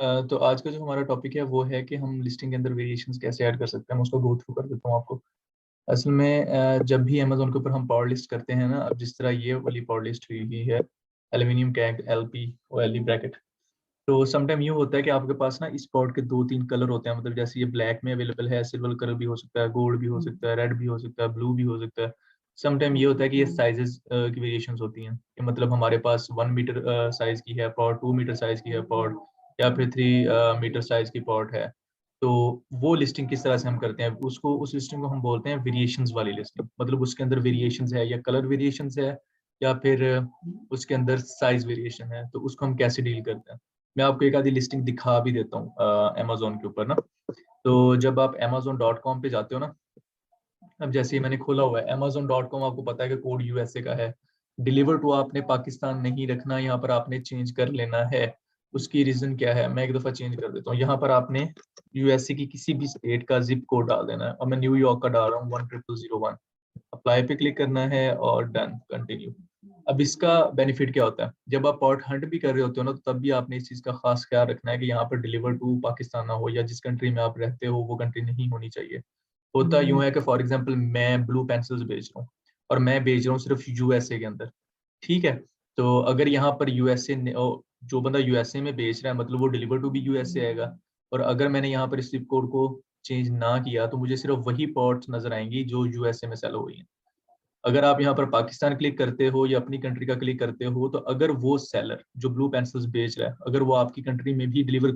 तो आज का जो हमारा टॉपिक है वो है कि हम लिस्टिंग के अंदर वेरिएशंस कैसे ऐड कर सकते हैं। मैं उसको गो थ्रू कर देता हूँ आपको। असल में जब भी अमेजोन के ऊपर हम पावर लिस्ट करते हैं ना, अब जिस तरह ये वाली पावर लिस्ट हुई हुई है, एल्यूमिनियम कैग एलपी और एलई ब्रैकेट। तो समटाइम यूँ होता है कि आपके पास ना इस पॉट के दो तीन कलर होते हैं, मतलब जैसे ये ब्लैक में अवेलेबल है, सिल्वर कलर भी हो सकता है, गोल्ड भी हो सकता है, रेड भी हो सकता है, ब्लू भी हो सकता है। समटाइम ये होता है कि ये साइजेस की वेरिएशंस होती हैं कि मतलब हमारे पास 1 मीटर साइज की है पॉट, 2 मीटर साइज की है पॉट, या फिर 3 मीटर साइज की पॉट है। तो वो लिस्टिंग किस तरह से हम करते हैं उसको, उस लिस्टिंग को हम बोलते हैं वेरिएशंस वाली लिस्टिंग। मतलब उसके अंदर वेरिएशंस है या कलर वेरिएशंस है या फिर उसके अंदर साइज वेरिएशन है, तो उसको हम कैसे डील करते हैं। मैं आपको एक आधी लिस्टिंग दिखा भी देता हूँ अमेजोन के ऊपर ना। तो जब आप amazon.com पे जाते हो ना, अब जैसे ही मैंने खोला हुआ है amazon.com, आपको पता है कि कोड यूएसए का है। डिलीवर टू आपने पाकिस्तान नहीं रखना, यहाँ पर आपने चेंज कर लेना है। उसकी रीजन क्या है, मैं एक दफा चेंज कर देता हूँ। यहाँ पर आपने यूएसए की किसी भी स्टेट का जिप कोड डाल देना है, और मैं न्यूयॉर्क का डाल रहा हूँ 10001। अप्लाई पे क्लिक करना है और डन, कंटिन्यू। अब इसका बेनिफिट क्या होता है, जब आप पॉट हंट भी कर रहे होते हो ना, तो तब भी आपने इस चीज का खास ख्याल रखना है कि यहाँ पर डिलीवर टू पाकिस्तान ना हो, या जिस कंट्री में आप रहते हो वो कंट्री नहीं होनी चाहिए। होता यूं है कि फॉर एग्जांपल मैं ब्लू पेंसिल्स बेच रहा हूँ और मैं बेच रहा हूँ सिर्फ यूएसए के अंदर, ठीक है। तो अगर यहाँ पर यूएसए जो बंदा यूएसए में बेच रहा है, मतलब वो डिलीवर टू भी यूएसए आएगा। और अगर मैंने यहाँ पर इस जिप कोड को चेंज ना किया तो मुझे सिर्फ वही पॉट्स नजर आएंगी जो यूएसए में सेल हो गई हैं। अगर आप यहाँ पर पाकिस्तान क्लिक करते हो या अपनी कंट्री का क्लिक करते हो, तो अगर वो सेलर जो ब्लू पेंसिल्स बेच रहा है, अगर वो आपकी कंट्री में भी डिलीवर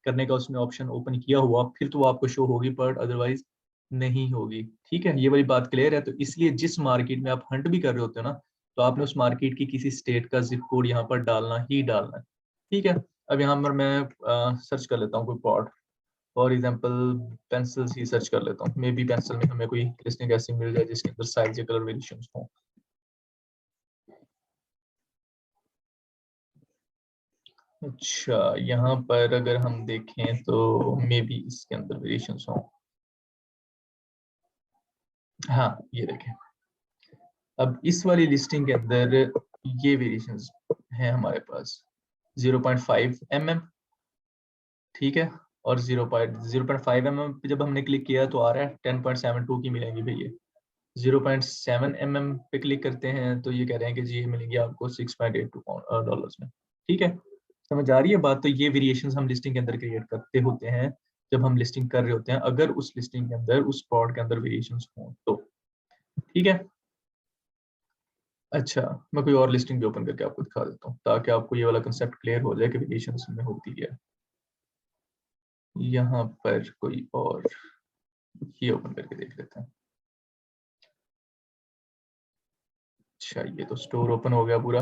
करने का उसने ऑप्शन ओपन किया हुआ, फिर तो वो आपको शो होगी, पर अदरवाइज नहीं होगी। ठीक है, ये वाली बात क्लियर है। तो इसलिए जिस मार्केट में आप हंट भी कर रहे होते हो ना, तो आपने उस मार्केट की किसी स्टेट का जिप कोड यहाँ पर डालना ही डालना है। ठीक है। अब यहाँ पर मैं सर्च कर लेता हूँ कोई pot, for example pencils he search कर लेता हूँ। मे बी पेंसिल में हमें कोई लिस्टिंग ऐसी मिल जाए जिसके अंदर साइज या कलर वेरिएशन हो। अच्छा, यहाँ पर अगर हम देखें तो मे बी इसके अंदर वेरिएशन हो। हाँ, ये देखें। अब इस वाली लिस्टिंग के अंदर ये वेरिएशंस हैं हमारे पास 0.5 mm, ठीक है। और 0.5 mm पे जब हमने क्लिक किया तो आ रहा है 10.72 की मिलेंगी भैया। 0.7 mm पे क्लिक करते हैं तो ये कह रहे हैं कि जी मिलेंगी आपको 6.82 डॉलर्स में। ठीक है, समझ आ रही है बात। तो ये वेरिएशंस हम लिस्टिंग के अंदर क्रिएट करते होते हैं जब हम लिस्टिंग कर रहे होते हैं, अगर उस लिस्टिंग के अंदर उस पॉड के अंदर वेरिएशंस हों तो। ठीक है। अच्छा, मैं कोई और लिस्टिंग भी ओपन करके आपको दिखा देता हूँ ताकि आपको ये वाला कंसेप्ट क्लियर हो जाए कि वेरिएशंस में होती है। यहाँ पर कोई और ये ओपन करके देख लेते हैं। अच्छा, ये तो स्टोर ओपन हो गया पूरा।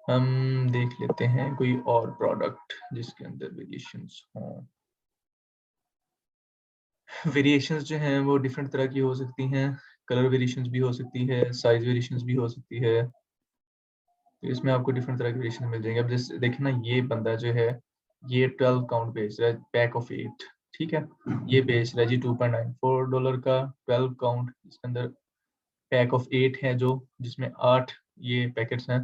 हम देख लेते हैं कोई और प्रोडक्ट जिसके अंदर वेरिएशंस हों। वेरिएशंस जो हैं वो डिफरेंट तरह की हो सकती हैं। कलर वेरिएशंस भी हो सकती है, साइज वेरिएशंस भी हो सकती है। तो इसमें आपको डिफरेंट तरह के वेरिएशन मिल जाएंगे। अब जैसे देखें ना, ये बंदा जो है ये 12 काउंट बेच रहा है, पैक ऑफ 8। ठीक है, ये बेच रहा है जी $2.94 का 12 काउंट। इसके अंदर पैक ऑफ 8 है जो, जिसमें 8 ये पैकेट्स हैं,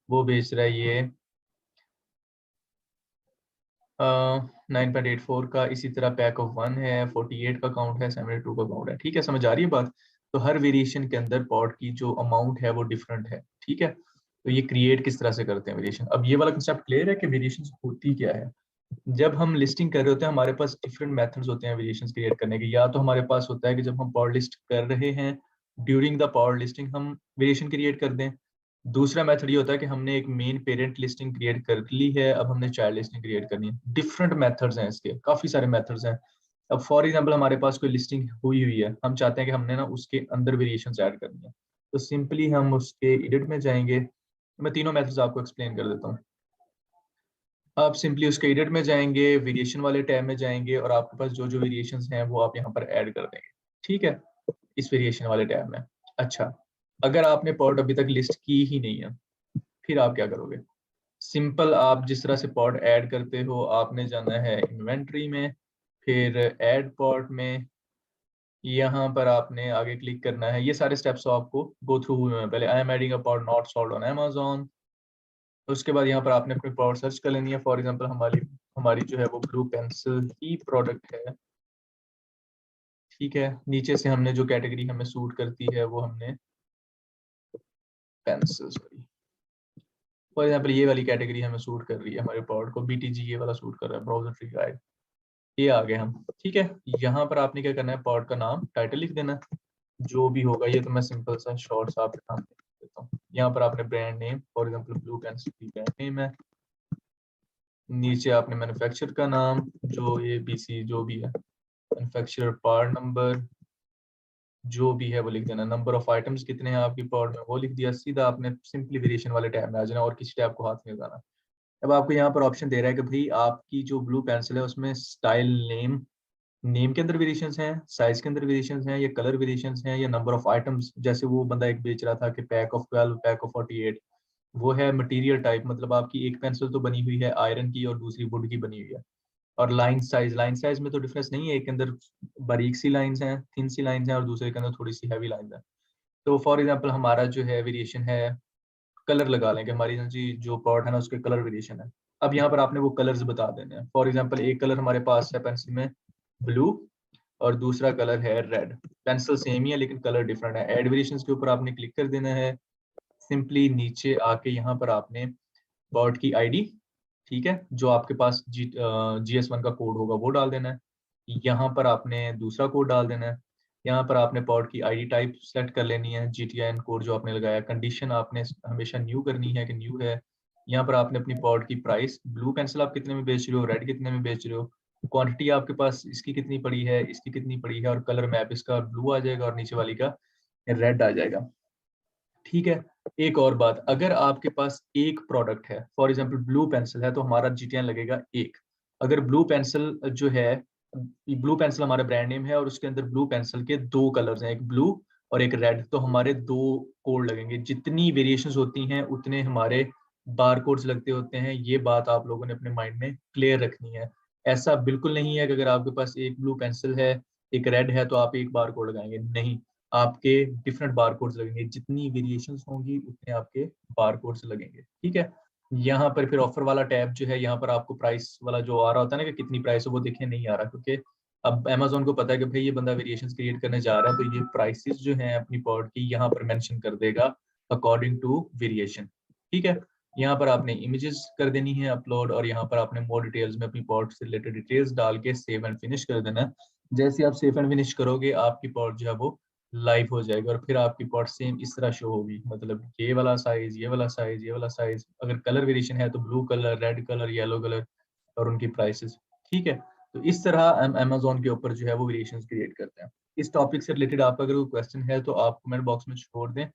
वो बेच रहा है ये 9.84 का। इसी तरह पैक ऑफ 1 है, 48 का काउंट है, 72 का काउंट है। ठीक है, समझ आ रही है बात। तो हर वेरिएशन के अंदर पॉट की जो अमाउंट है वो डिफरेंट है। ठीक है, तो ये क्रिएट किस तरह से करते हैं वेरिएशन। अब ये वाला कंसेप्ट क्लियर है कि वेरिएशन होती क्या है। जब हम लिस्टिंग कर रहे होते हैं हमारे पास डिफरेंट मेथड्स होते हैं वेरिएशंस क्रिएट करने के। या तो हमारे पास होता है कि जब हम पावर लिस्ट कर रहे हैं, ड्यूरिंग द पावर लिस्टिंग हम वेरिएशन क्रिएट कर दें। दूसरा मेथड ये होता है कि हमने एक मेन पेरेंट लिस्टिंग क्रिएट कर ली है, अब हमने चाइल्ड लिस्टिंग क्रिएट करनी है। डिफरेंट मेथड्स हैं इसके, काफी सारे मेथड्स हैं। अब फॉर एग्जांपल हमारे पास कोई लिस्टिंग हुई हुई है, हम चाहते हैं कि हमने ना उसके अंदर वेरिएशंस ऐड करनी है, तो सिंपली हम उसके एडिट में जाएंगे। मैं तीनों मेथड्स आपको एक्सप्लेन कर देता हूँ। आप सिंपली उसके एडिट में जाएंगे, वेरिएशन वाले टैब में जाएंगे, और आपके पास जो जो वेरिएशंस हैं वो आप यहाँ पर ऐड कर देंगे। ठीक है, इस वेरिएशन वाले टैब में। अच्छा, अगर आपने पॉट अभी तक लिस्ट की ही नहीं है, फिर आप क्या करोगे। सिंपल, आप जिस तरह से पॉट ऐड करते हो, आपने जाना है इन्वेंट्री में, फिर ऐड पॉट में, यहाँ पर आपने आगे क्लिक करना है। ये सारे स्टेप्स आपको गो थ्रू हुए हैं पहले। I am adding a pot not sold on Amazon। उसके बाद यहाँ पर आपने अपनी पॉट सर्च कर लेनी है। फॉर एग्जांपल हमारी हमारी जो है वो ब्लू पेंसिल ही प्रोडक्ट है, ठीक है। नीचे से हमने जो कैटेगरी हमें सूट करती है वो हमने पेंसिल, सॉरी फॉर एग्जांपल ये वाली कैटेगरी हमें सूट कर रही है, हमारे पॉड को बीटीजी ये वाला सूट कर रहा है, ब्राउजर फ्री गाइड, ये आ गए हम, ठीक है। यहाँ पर आपने क्या करना है, पॉड का नाम टाइटल लिख देना है, जो भी होगा, ये तो मैं सिंपल सा शॉर्ट सा आपके सामने लिख देता हूँ। यहाँ पर आपने brand name, for example blue pencil की ब्रांड नेम है। नीचे आपने मैन्युफैक्चरर का नाम, जो ये बीसी जो भी है, मैन्युफैक्चरर, पार्ट नंबर जो भी है वो लिख देना, नंबर ऑफ आइटम्स कितने हैं आपकी पॉड में वो लिख दिया। सीधा आपने सिंपली वेरिएशन वाले टैब में आ जाना और किसी टैब को हाथ नहीं लगाना। अब आपको यहाँ पर ऑप्शन दे रहा है कि भाई आपकी जो ब्लू पेंसिल है उसमें स्टाइल नेम, नेम के अंदर वेरिएशंस हैं, साइज के अंदर वेरिएशंस हैं, या कलर वेरिएशंस हैं, या नंबर ऑफ आइटम्स, जैसे वो बंदा एक बेच रहा था कि पैक ऑफ 12, पैक ऑफ 48, वो है मटेरियल टाइप, मतलब आपकी एक पेंसिल तो बनी हुई है आयरन की और दूसरी वुड की बनी हुई है। और लाइन साइज, लाइन साइज में तो डिफरेंस नहीं है, एक के अंदर बारीक सी लाइंस हैं, थिन सी लाइंस हैं, और दूसरे के अंदर थोड़ी सी हैवी लाइंस हैं। तो फॉर एग्जांपल हमारा जो है वेरिएशन है, कलर लगा लें कि हमारी जी जो पॉट है ना उसके कलर वेरिएशन है। अब यहाँ पर आपने वो कलर्स बता देने हैं। फॉर एग्जांपल एक कलर हमारे पास है पेंसिल में ब्लू, और दूसरा कलर है रेड, पेंसिल सेम ही है लेकिन कलर डिफरेंट है। एड वेरिएशंस के ऊपर आपने क्लिक कर देना है। सिंपली नीचे आके यहाँ पर आपने पॉट की आईडी, ठीक है, जो आपके पास GS1 का कोड होगा वो डाल देना है। यहाँ पर आपने दूसरा कोड डाल देना है। यहाँ पर आपने पॉड की आईडी टाइप सेलेक्ट कर लेनी है, GTIN कोड जो आपने लगाया। कंडीशन आपने हमेशा न्यू करनी है कि न्यू है। यहाँ पर आपने अपनी पॉड की प्राइस, ब्लू पेंसिल आप कितने में बेच रहे हो, रेड कितने में बेच रहे हो, क्वांटिटी आपके पास इसकी कितनी पड़ी है, इसकी कितनी पड़ी है, और कलर मैप इसका ब्लू आ जाएगा और नीचे वाली का रेड आ जाएगा, ठीक है। एक और बात, अगर आपके पास एक प्रोडक्ट है, फॉर एग्जांपल ब्लू पेंसिल है, तो हमारा GTN लगेगा एक। अगर ब्लू पेंसिल जो है, ब्लू पेंसिल हमारा ब्रांड नेम है और उसके अंदर ब्लू पेंसिल के दो कलर्स हैं, एक ब्लू और एक रेड, तो हमारे दो कोड लगेंगे। जितनी वेरिएशंस होती हैं उतने हमारे बार कोड्स लगते होते हैं। ये बात आप लोगों ने अपने माइंड में क्लियर रखनी है। ऐसा बिल्कुल नहीं है कि अगर आपके पास एक ब्लू पेंसिल है एक रेड है तो आप एक बार कोड लगाएंगे, नहीं, आपके डिफरेंट बार कोड्स लगेंगे। जितनी वेरिएशंस होंगी उतने आपके बार कोड्स लगेंगे, ठीक है। यहाँ पर फिर ऑफर वाला टैब जो है, यहाँ पर आपको प्राइस वाला जो आ रहा होता है ना कि कितनी प्राइस है, वो देखने नहीं आ रहा, क्योंकि अब अमेजोन को पता है कि भाई ये बंदा वेरिएशंस क्रिएट करने जा रहा है, तो ये प्राइसेस जो हैं अपनी पॉड की यहाँ पर मेंशन कर देगा अकॉर्डिंग टू वेरिएशन, ठीक है। यहाँ पर आपने इमेजेस कर देनी है अपलोड, और यहाँ पर आपने मोर डिटेल्स में अपनी पॉड से रिलेटेड डिटेल्स डाल के सेव एंड फिनिश कर देना है। जैसे आप सेव एंड फिनिश करोगे आपकी पॉड जो है वो लाइव हो जाएगा, और फिर आपकी पॉट सेम इस तरह शो होगी, मतलब ये वाला साइज, ये वाला साइज, ये वाला साइज। अगर कलर वेरिएशन है तो blue colour, red colour, yellow colour, और उनकी प्राइसेस, ठीक है। तो इस तरह हम अमेजोन के ऊपर जो है वो वेरिएशन क्रिएट करते हैं। इस टॉपिक से रिलेटेड आपका अगर कोई क्वेश्चन है तो आप कमेंट बॉक्स में छोड़ दें।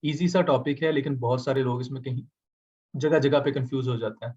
इजी सा टॉपिक है लेकिन बहुत सारे लोग इसमें कहीं जगह जगह पे कंफ्यूज हो जाते हैं।